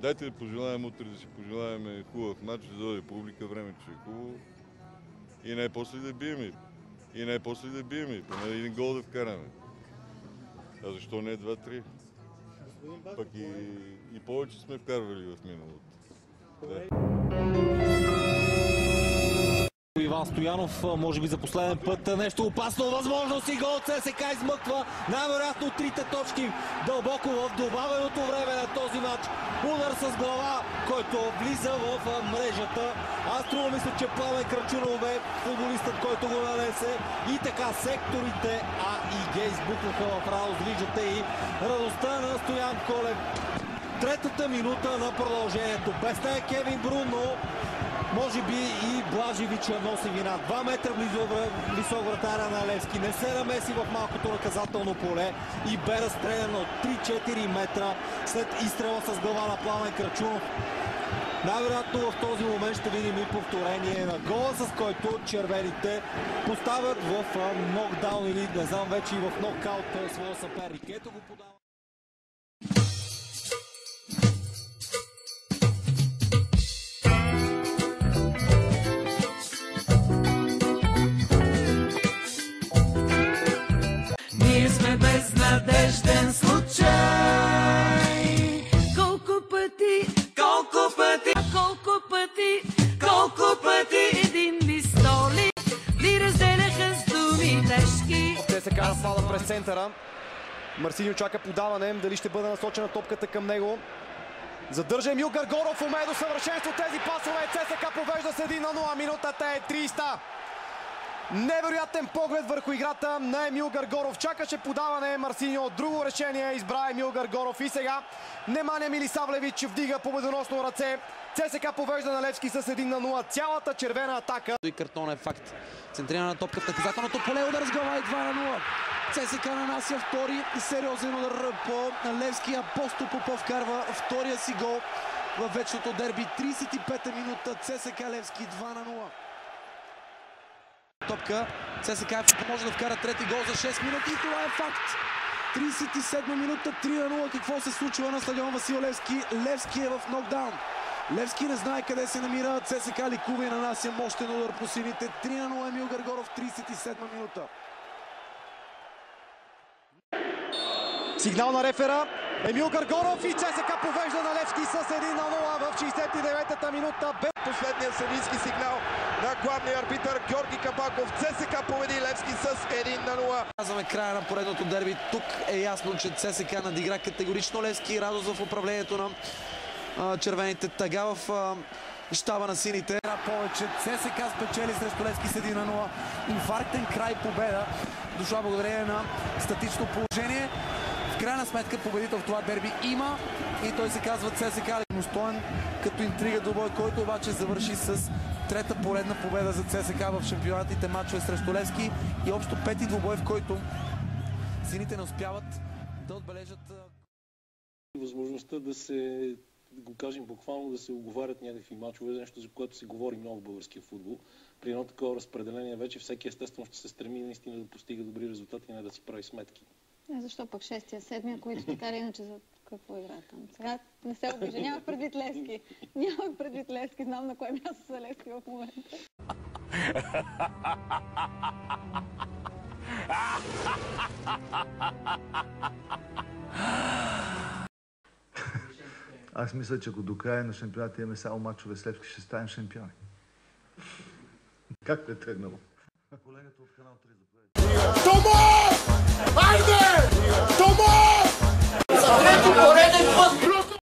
Дайте да пожелаем утре, да си пожелаем хубав матч, да дойде публика, времето ще е хубаво. И най-после да биеме. И най-после да биеме. Поне един гол да вкараме. А защо не 2-3? Пък и повече сме вкарвали в миналото. Да. Иван Стоянов, може би за последен път нещо опасно, възможност и гол. ЦСКА измъква най-вероятно трите точки дълбоко в добавеното време на този матч. Удар с глава, който влиза в мрежата. Аз струва мисля, че Пламен Крачунов бе футболистът, който го нанесе. И така секторите А и Г избухнаха в радост. Виждате и радостта на Стоян Колев. Третата минута на продължението. Без нея Кевин Брун, но може би и Блажевича носи вина. 2 метра висок вратаря на Левски. Не се намеси в малкото наказателно поле и бе разстрелян от 3-4 метра след изстрела с глава на Пламен Крачунов. Най-вероятно в този момент ще видим и повторение на гола, с който червените поставят в нокдаун или не знам вече и в нокаут своя съперник. Ето го подава. Безнадежден случай. Колко пъти един пистоли ни разделяха с думи тежки. ЦСКА напада през центъра. Марсиньо чака подаване. Дали ще бъде насочена топката към него? Задържа Емил Гаргоров. Умее до съвършенство тези пасове. ЦСКА повежда с 1-0. Минутата е 30. Невероятен поглед върху играта на Емил Гаргоров. Чакаше подаване Марсиньо. Друго решение избра Емил Гаргоров. И сега Неманя Милисавлевич вдига победоносно ръце. ЦСКА повежда на Левски с 1-0. Цялата червена атака. И картон е факт. Центрирана топка в наказателното поле. Удар с глава и 2-0. ЦСКА нанася втори сериозен удар по Левски. Апостол Попов вкарва втория си гол в вечното дерби. 35-та минута. ЦСКА Левски 2-0. Топка. ЦСКА може да вкара трети гол за 6 минути и това е факт. 37 минута, 3-0. Какво се случва на стадион Васил Левски? Левски е в нокдаун. Левски не знае къде се намира. ЦСКА ликува и нанася мощен удар по сините. 3-0 Емил Гаргоров, 37 минута. Сигнал на рефера. Емил Гаргоров и ЦСКА повежда на Левски с 1-0 в 69-та минута. Последният съдийски сигнал на главния арбитър Георги Кабаков. ЦСКА победи Левски с 1-0. Казваме края на поредното дерби. Тук е ясно, че ЦСКА надигра категорично Левски. Радост в управлението на червените, тъга в щаба на сините. Повече ЦСКА спечели срещу Левски с 1-0. Инфарктен край победа. Дошла благодарение на статично положение. В крайна сметка победител в това дерби има и той се казва ЦСКА. Достоен като интрига двубой, който обаче завърши с трета поредна победа за ЦСКА в шампионатните матчове срещу Левски и общо пети двубой, в който сините не успяват да отбележат. Възможността да се, да го кажем буквално, да се оговарят някакви мачове, нещо за което се говори много в българския футбол. При едно такова разпределение вече всеки естествено ще се стреми наистина да постига добри резултати и не да си прави сметки. Защо пък 6-я, 7-я, които така или иначе за какво играят там? Сега не се обижа. Нямах предвид Левски. Нямах предвид Левски. Знам на кое място са Левски в момента. Аз мисля, че ако до края на шампионата имаме само мачове с Левски, ще станем шампиони. Как е тръгнало? Колегата от канал 3 заповяда. Томо! Айде! Томо!